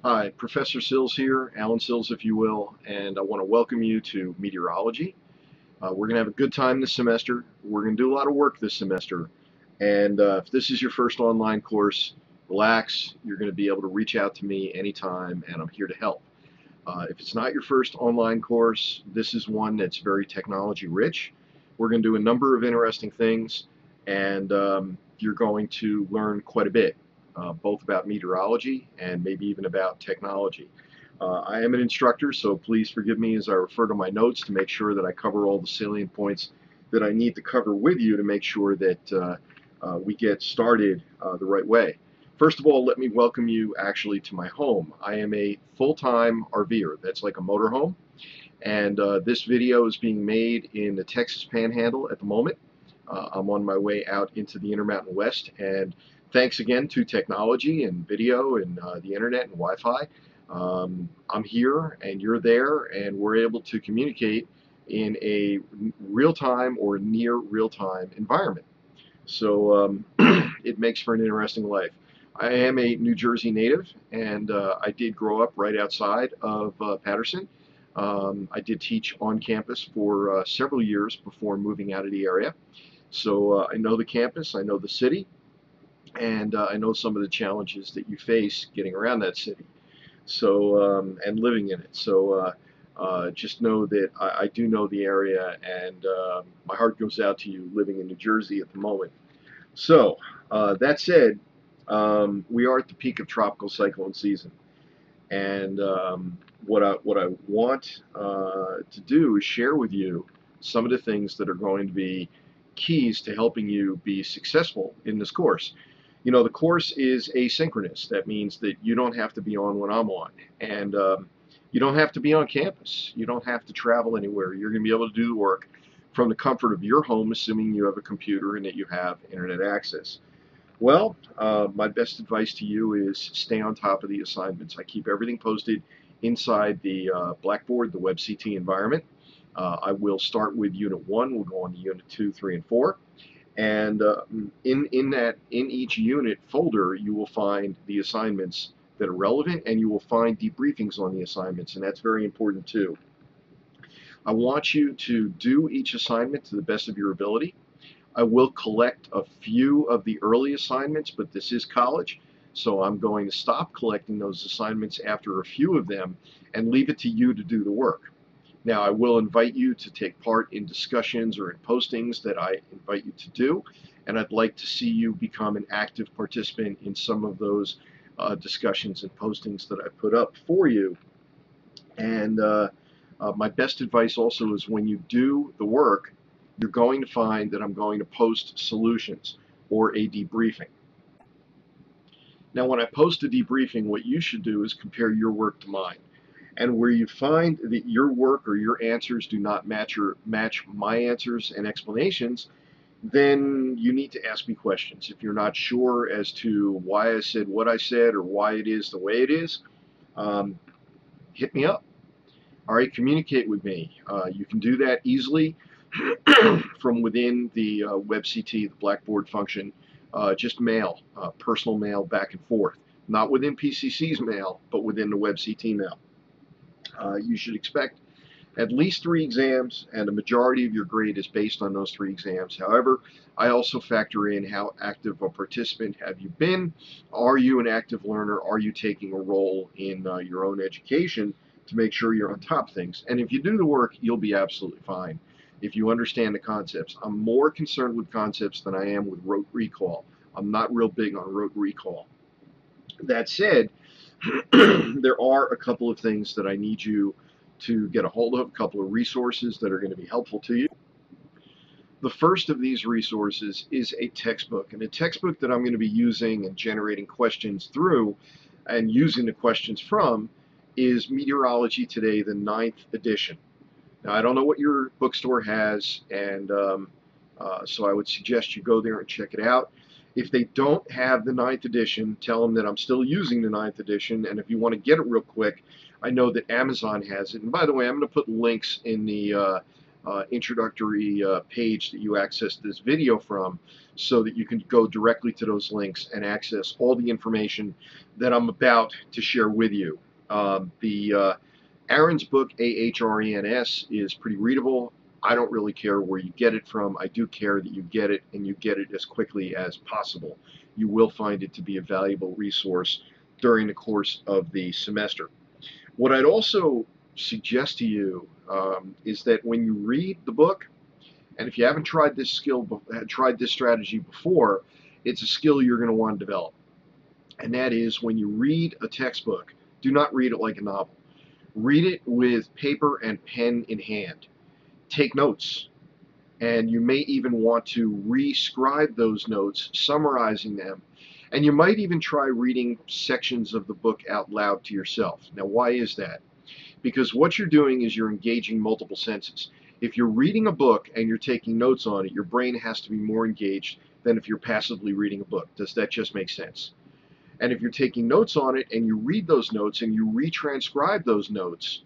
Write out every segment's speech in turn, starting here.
Hi, Professor Sills here, Alan Sills if you will, and I want to welcome you to Meteorology. We're going to have a good time this semester. We're going to do a lot of work this semester, and if this is your first online course, relax. You're going to be able to reach out to me anytime, and I'm here to help. If it's not your first online course, this is one that's very technology rich. We're going to do a number of interesting things, and you're going to learn quite a bit, both about meteorology and maybe even about technology. I am an instructor, so please forgive me as I refer to my notes to make sure that I cover all the salient points that I need to cover with you to make sure that we get started the right way. First of all, let me welcome you actually to my home. I am a full-time RVer. That's like a motorhome. And this video is being made in the Texas Panhandle at the moment. I'm on my way out into the Intermountain West. And thanks again to technology and video and the internet and Wi-Fi. I'm here and you're there, and we're able to communicate in a real-time or near real-time environment. So it makes for an interesting life. I am a New Jersey native, and I did grow up right outside of Paterson. I did teach on campus for several years before moving out of the area. So I know the campus, I know the city, and I know some of the challenges that you face getting around that city. So and living in it. So just know that I do know the area, and my heart goes out to you living in New Jersey at the moment. So that said, we are at the peak of tropical cyclone season, and what I want to do is share with you some of the things that are going to be keys to helping you be successful in this course. You know, the course is asynchronous. That means that you don't have to be on when I'm on, and you don't have to be on campus. You don't have to travel anywhere. You're going to be able to do the work from the comfort of your home, assuming you have a computer and that you have internet access. Well, my best advice to you is stay on top of the assignments. I keep everything posted inside the Blackboard, the WebCT environment. I will start with Unit 1. We'll go on to Unit 2, 3, and 4. And in each unit folder, you will find the assignments that are relevant, and you will find debriefings on the assignments, and that's very important too. I want you to do each assignment to the best of your ability. I will collect a few of the early assignments, but this is college, so I'm going to stop collecting those assignments after a few of them and leave it to you to do the work. Now, I will invite you to take part in discussions or in postings that I invite you to do, and I'd like to see you become an active participant in some of those discussions and postings that I put up for you. And my best advice also is when you do the work, you're going to find that I'm going to post solutions or a debriefing. Now, when I post a debriefing, what you should do is compare your work to mine. And where you find that your work or your answers do not match my answers and explanations, then you need to ask me questions. If you're not sure as to why I said what I said or why it is the way it is, hit me up. All right, communicate with me. You can do that easily from within the WebCT, the Blackboard function. Just mail, personal mail back and forth. Not within PCC's mail, but within the WebCT mail. You should expect at least 3 exams, and a majority of your grade is based on those 3 exams. However, I also factor in how active a participant have you been. Are you an active learner? Are you taking a role in your own education to make sure you're on top of things? And if you do the work, you'll be absolutely fine if you understand the concepts. I'm more concerned with concepts than I am with rote recall. I'm not real big on rote recall. That said, there are a couple of things that I need you to get a hold of, a couple of resources that are going to be helpful to you. The first of these resources is a textbook, and a textbook that I'm going to be using and generating questions through and using the questions from is Meteorology Today, the 9th edition. Now, I don't know what your bookstore has, and so I would suggest you go there and check it out. If they don't have the 9th edition, tell them that I'm still using the 9th edition, and if you want to get it real quick, I know that Amazon has it. And by the way, I'm going to put links in the introductory page that you access this video from, so that you can go directly to those links and access all the information that I'm about to share with you. Aaron's book, AHRENS, is pretty readable. I don't really care where you get it from. I do care that you get it, and you get it as quickly as possible. You will find it to be a valuable resource during the course of the semester. What I'd also suggest to you is that when you read the book, and if you haven't tried this strategy before, it's a skill you're going to want to develop. And that is, when you read a textbook, do not read it like a novel. Read it with paper and pen in hand. Take notes. And you may even want to re-scribe those notes, summarizing them. And you might even try reading sections of the book out loud to yourself. Now, why is that? Because what you're doing is you're engaging multiple senses. If you're reading a book and you're taking notes on it, your brain has to be more engaged than if you're passively reading a book. Does that just make sense? And if you're taking notes on it and you read those notes and you retranscribe those notes,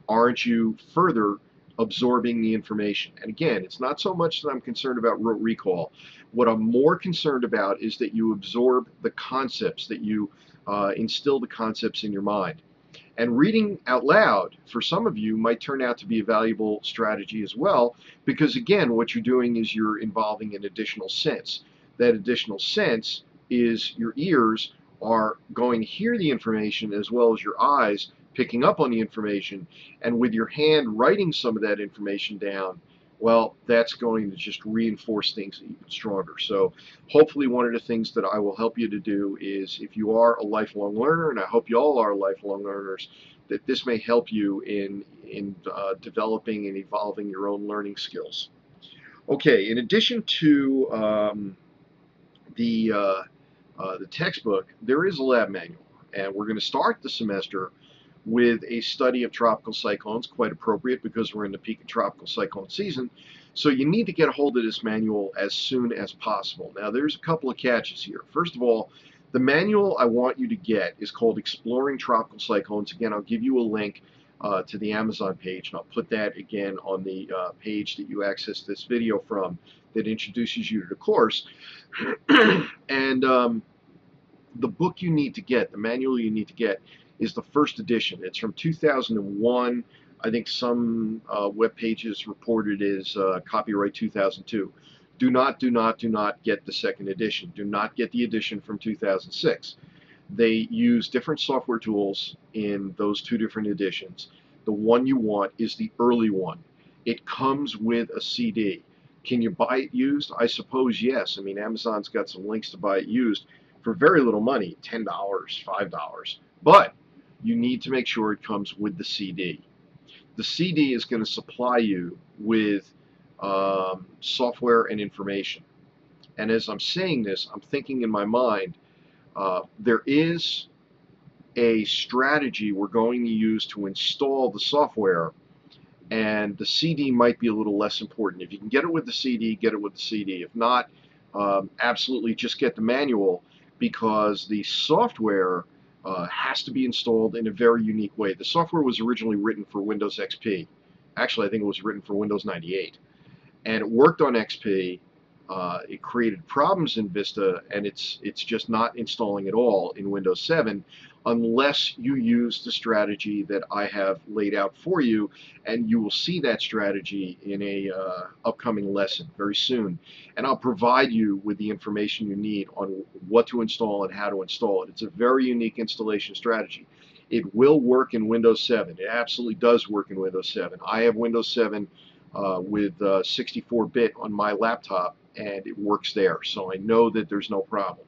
aren't you further absorbing the information? And again, it's not so much that I'm concerned about rote recall. What I'm more concerned about is that you absorb the concepts, that you instill the concepts in your mind. And reading out loud, for some of you, might turn out to be a valuable strategy as well, because again, what you're doing is you're involving an additional sense. That additional sense is your ears are going to hear the information, as well as your eyes picking up on the information, and with your hand writing some of that information down, well, that's going to just reinforce things even stronger. So hopefully one of the things that I will help you to do is, if you are a lifelong learner, and I hope you all are lifelong learners, that this may help you in developing and evolving your own learning skills. Okay, in addition to the textbook, there is a lab manual, and we're going to start the semester with a study of tropical cyclones, quite appropriate because we're in the peak of tropical cyclone season. So you need to get a hold of this manual as soon as possible. Now, there's a couple of catches here. First of all, the manual I want you to get is called Exploring Tropical Cyclones. Again, I'll give you a link to the Amazon page, and I'll put that again on the page that you access this video from, that introduces you to the course. And the book you need to get, the manual you need to get, is the first edition. It's from 2001. I think some web pages reported as copyright 2002. Do not get the second edition. Do not get the edition from 2006. They use different software tools in those two different editions. The one you want is the early one. It comes with a CD. Can you buy it used? I suppose yes. I mean, Amazon's got some links to buy it used for very little money, $10, $5. But you need to make sure it comes with the CD. The CD is going to supply you with software and information. And as I'm saying this, I'm thinking in my mind, there is a strategy we're going to use to install the software, and the CD might be a little less important. If you can get it with the CD, get it with the CD. If not, absolutely just get the manual, because the software has to be installed in a very unique way. The software was originally written for Windows XP. Actually, I think it was written for Windows 98. And it worked on XP. It created problems in Vista, and it's just not installing at all in Windows 7 unless you use the strategy that I have laid out for you, and you will see that strategy in a upcoming lesson very soon. And I'll provide you with the information you need on what to install and how to install it. It's a very unique installation strategy. It will work in Windows 7. It absolutely does work in Windows 7. I have Windows 7 with 64-bit on my laptop, and it works there, so I know that there's no problem.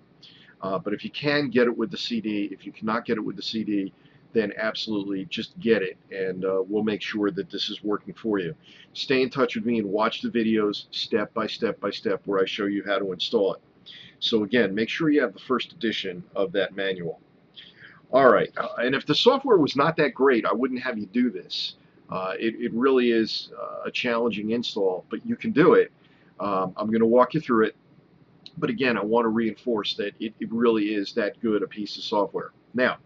But if you can get it with the CD, if you cannot get it with the CD, then absolutely just get it, and we'll make sure that this is working for you. Stay in touch with me and watch the videos step by step by step where I show you how to install it. So again, make sure you have the first edition of that manual. Alright, and if the software was not that great, I wouldn't have you do this. It really is a challenging install, but you can do it. I'm going to walk you through it. But again, I want to reinforce that it really is that good a piece of software. Now,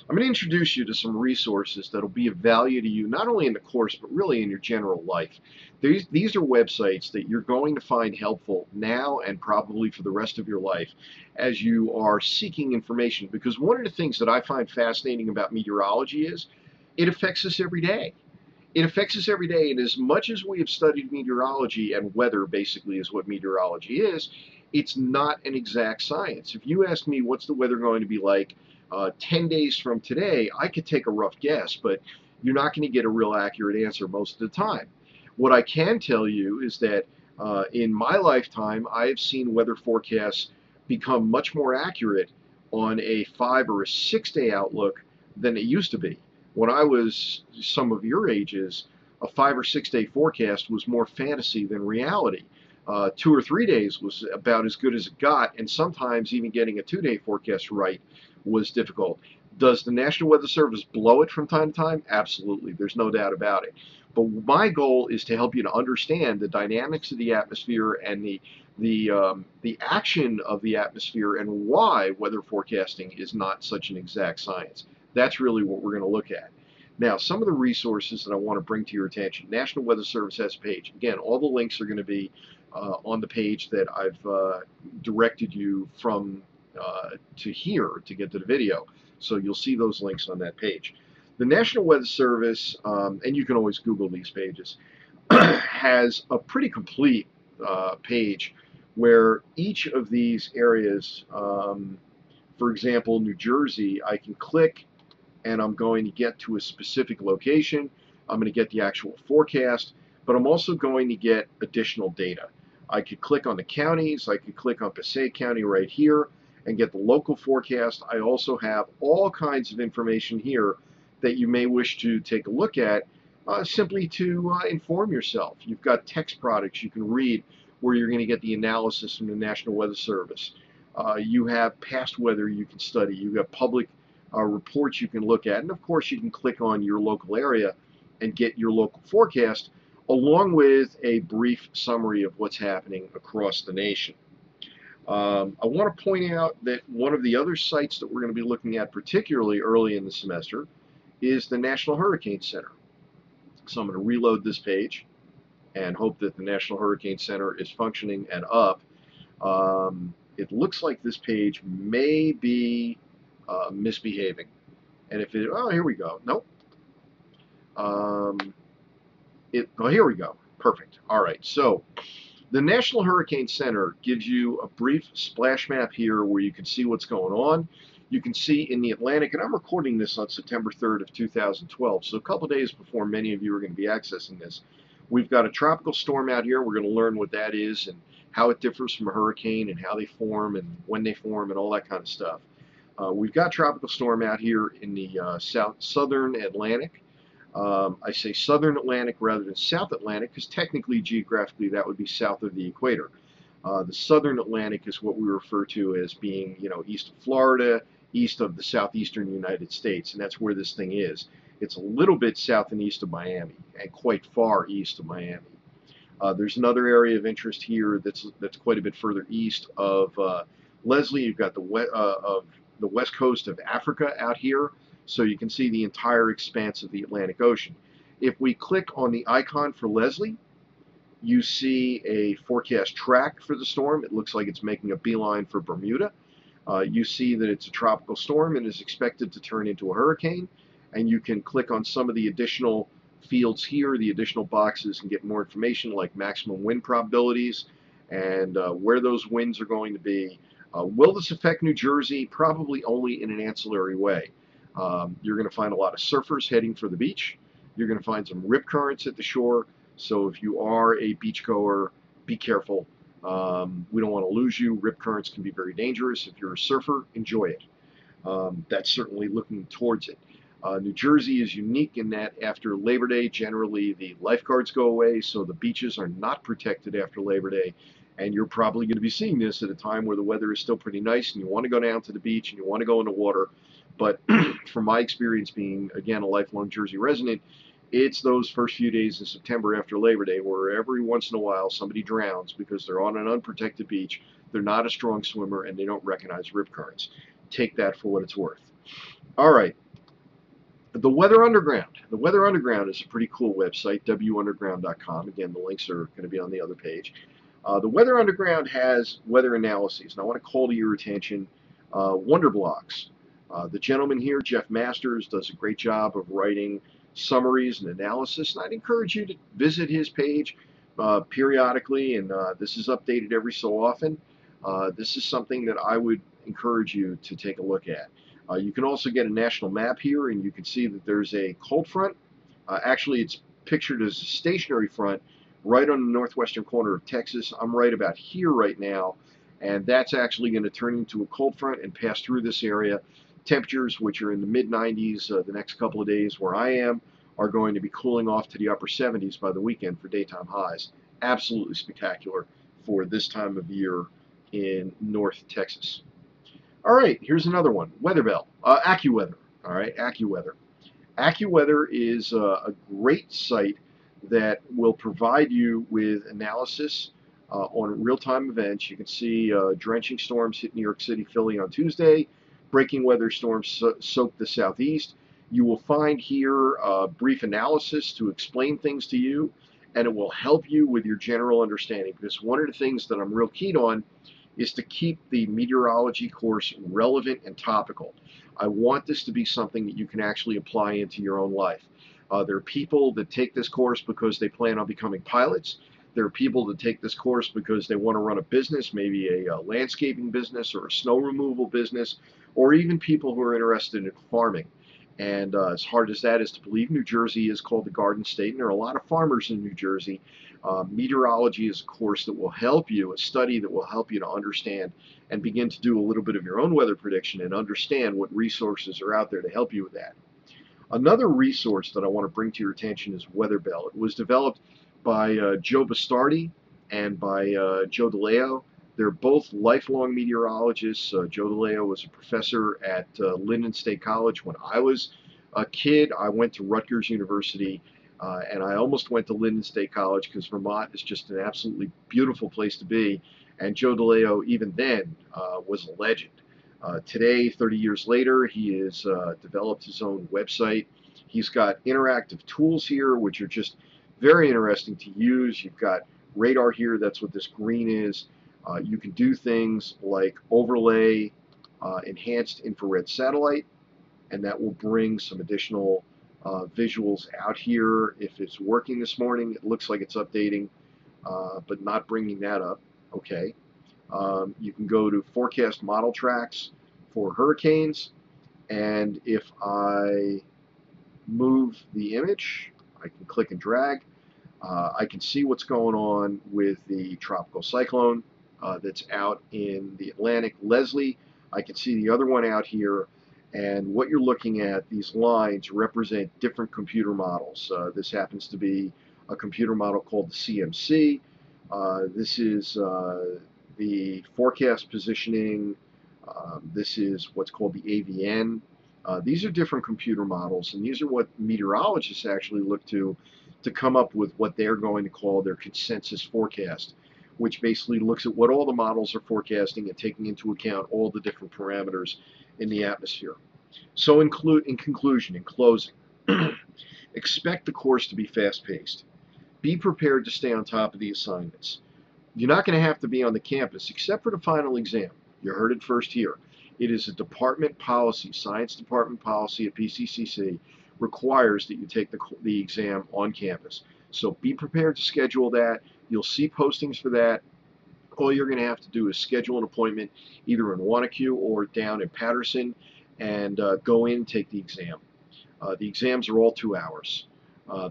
I'm going to introduce you to some resources that will be of value to you, not only in the course, but really in your general life. These are websites that you're going to find helpful now and probably for the rest of your life as you are seeking information. Because one of the things that I find fascinating about meteorology is it affects us every day. It affects us every day, and as much as we have studied meteorology, and weather basically is what meteorology is, it's not an exact science. If you ask me what's the weather going to be like 10 days from today, I could take a rough guess, but you're not going to get a real accurate answer most of the time. What I can tell you is that in my lifetime, I have seen weather forecasts become much more accurate on a 5 or a 6 day outlook than it used to be. When I was some of your ages, a 5 or 6 day forecast was more fantasy than reality. 2 or 3 days was about as good as it got, and sometimes even getting a 2 day forecast right was difficult. Does the National Weather Service blow it from time to time? Absolutely. There's no doubt about it. But my goal is to help you to understand the dynamics of the atmosphere and the action of the atmosphere and why weather forecasting is not such an exact science. That's really what we're going to look at. Now, some of the resources that I want to bring to your attention. National Weather Service has a page. Again, all the links are going to be on the page that I've directed you from to here to get to the video. So you'll see those links on that page. The National Weather Service, and you can always Google these pages, has a pretty complete page where each of these areas, for example, New Jersey, I can click and I'm going to get to a specific location. I'm going to get the actual forecast, but I'm also going to get additional data. I could click on the counties. I could click on Passaic County right here and get the local forecast. I also have all kinds of information here that you may wish to take a look at simply to inform yourself. You've got text products you can read where you're going to get the analysis from the National Weather Service. You have past weather you can study. You've got public reports you can look at. And of course, you can click on your local area and get your local forecast along with a brief summary of what's happening across the nation. I want to point out that one of the other sites that we're going to be looking at particularly early in the semester is the National Hurricane Center. So I'm going to reload this page and hope that the National Hurricane Center is functioning and up. It looks like this page may be misbehaving. And if it, oh, here we go. Nope. Oh, here we go. Perfect. All right. So the National Hurricane Center gives you a brief splash map here where you can see what's going on. You can see in the Atlantic, and I'm recording this on September 3rd of 2012, so a couple days before many of you are going to be accessing this. We've got a tropical storm out here. We're going to learn what that is and how it differs from a hurricane and how they form and when they form and all that kind of stuff. We've got tropical storm out here in the southern Atlantic. I say southern Atlantic rather than South Atlantic because technically, geographically, that would be south of the equator. The southern Atlantic is what we refer to as being, east of Florida, east of the southeastern United States, and that's where this thing is. It's a little bit south and east of Miami, and quite far east of Miami. There's another area of interest here that's quite a bit further east of Leslie. You've got the west coast of Africa out here, so you can see the entire expanse of the Atlantic Ocean. If we click on the icon for Leslie, you see a forecast track for the storm. It looks like it's making a beeline for Bermuda. You see that it's a tropical storm and is expected to turn into a hurricane. And you can click on some of the additional fields here, the additional boxes, and get more information like maximum wind probabilities and where those winds are going to be. Will this affect New Jersey? Probably only in an ancillary way. You're going to find a lot of surfers heading for the beach. You're going to find some rip currents at the shore. So if you are a beachgoer, be careful. We don't want to lose you. Rip currents can be very dangerous. If you're a surfer, enjoy it. That's certainly looking towards it. New Jersey is unique in that after Labor Day, generally the lifeguards go away, so the beaches are not protected after Labor Day. And you're probably going to be seeing this at a time where the weather is still pretty nice and you want to go down to the beach and you want to go in the water. But from my experience being, again, a lifelong Jersey resident, it's those first few days in September after Labor Day where every once in a while somebody drowns because they're on an unprotected beach, they're not a strong swimmer, and they don't recognize rip currents. Take that for what it's worth. All right. The Weather Underground. The Weather Underground is a pretty cool website, wunderground.com. Again, the links are going to be on the other page. The Weather Underground has weather analyses, and I want to call to your attention Wonder Blocks. The gentleman here, Jeff Masters, does a great job of writing summaries and analysis, and I'd encourage you to visit his page periodically, and this is updated every so often. This is something that I would encourage you to take a look at. You can also get a national map here, and you can see that there's a cold front. Actually, it's pictured as a stationary front right on the northwestern corner of Texas. I'm right about here right now, and that's actually going to turn into a cold front and pass through this area. Temperatures, which are in the mid-90s the next couple of days where I am, are going to be cooling off to the upper 70s by the weekend for daytime highs. Absolutely spectacular for this time of year in North Texas. All right, here's another one, Weather Bell, AccuWeather. All right, AccuWeather. AccuWeather is a great site that will provide you with analysis on real-time events. You can see drenching storms hit New York City, Philly on Tuesday. Breaking weather storms soaked the southeast. You will find here brief analysis to explain things to you, and it will help you with your general understanding, because one of the things that I'm real keen on is to keep the meteorology course relevant and topical. I want this to be something that you can actually apply into your own life. There are people that take this course because they plan on becoming pilots. There are people that take this course because they want to run a business, maybe a landscaping business or a snow removal business, or even people who are interested in farming. And as hard as that is to believe, New Jersey is called the Garden State, and there are a lot of farmers in New Jersey. Meteorology is a course that will help you, a study that will help you to understand and begin to do a little bit of your own weather prediction and understand what resources are out there to help you with that. Another resource that I want to bring to your attention is Weather Bell. It was developed by Joe Bastardi and by Joe DeLeo. They're both lifelong meteorologists. Joe DeLeo was a professor at Linden State College when I was a kid. I went to Rutgers University, and I almost went to Linden State College because Vermont is just an absolutely beautiful place to be. And Joe DeLeo, even then, was a legend. Today, 30 years later, he has developed his own website. He's got interactive tools here, which are just very interesting to use. You've got radar here. That's what this green is. You can do things like overlay enhanced infrared satellite, and that will bring some additional visuals out here. If it's working this morning, it looks like it's updating, but not bringing that up. Okay. You can go to forecast model tracks for hurricanes, and if I move the image, I can click and drag. I can see what's going on with the tropical cyclone that's out in the Atlantic, Leslie. I can see the other one out here, and what you're looking at, these lines represent different computer models. This happens to be a computer model called the CMC. This is the forecast positioning. This is what's called the AVN. These are different computer models, and these are what meteorologists actually look to come up with what they're going to call their consensus forecast, which basically looks at what all the models are forecasting and taking into account all the different parameters in the atmosphere. So in conclusion, in closing, expect the course to be fast-paced. Be prepared to stay on top of the assignments. You're not going to have to be on the campus except for the final exam. You heard it first here. It is a department policy, science department policy at PCCC requires that you take the exam on campus. So be prepared to schedule that. You'll see postings for that. All you're going to have to do is schedule an appointment either in Wanacue or down in Patterson and go in and take the exam. The exams are all 2 hours.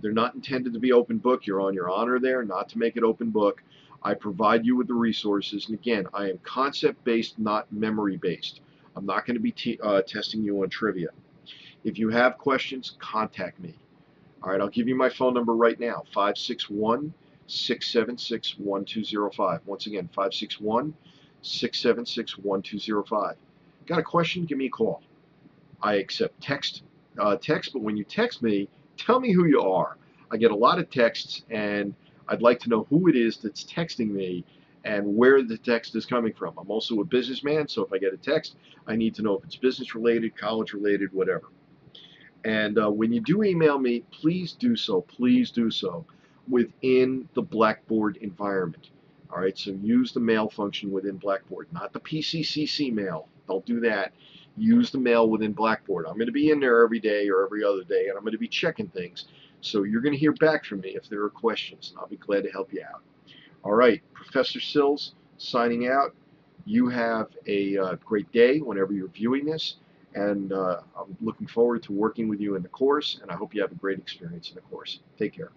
They're not intended to be open book. You're on your honor there not to make it open book. I provide you with the resources, and again, I am concept-based, not memory-based. I'm not going to be testing you on trivia. If you have questions, contact me. All right, I'll give you my phone number right now, 561-676-1205. Once again, 561-676-1205. Got a question? Give me a call. I accept text, but when you text me, tell me who you are. I get a lot of texts, and I'd like to know who it is that's texting me and where the text is coming from. I'm also a businessman, so if I get a text, I need to know if it's business related, college related, whatever. And when you do email me, please do so within the Blackboard environment. All right, so use the mail function within Blackboard, not the PCCC mail. Don't do that. Use the mail within Blackboard. I'm going to be in there every day or every other day, and I'm going to be checking things. So you're going to hear back from me if there are questions, and I'll be glad to help you out. All right, Professor Sills signing out. You have a great day whenever you're viewing this, and I'm looking forward to working with you in the course, and I hope you have a great experience in the course. Take care.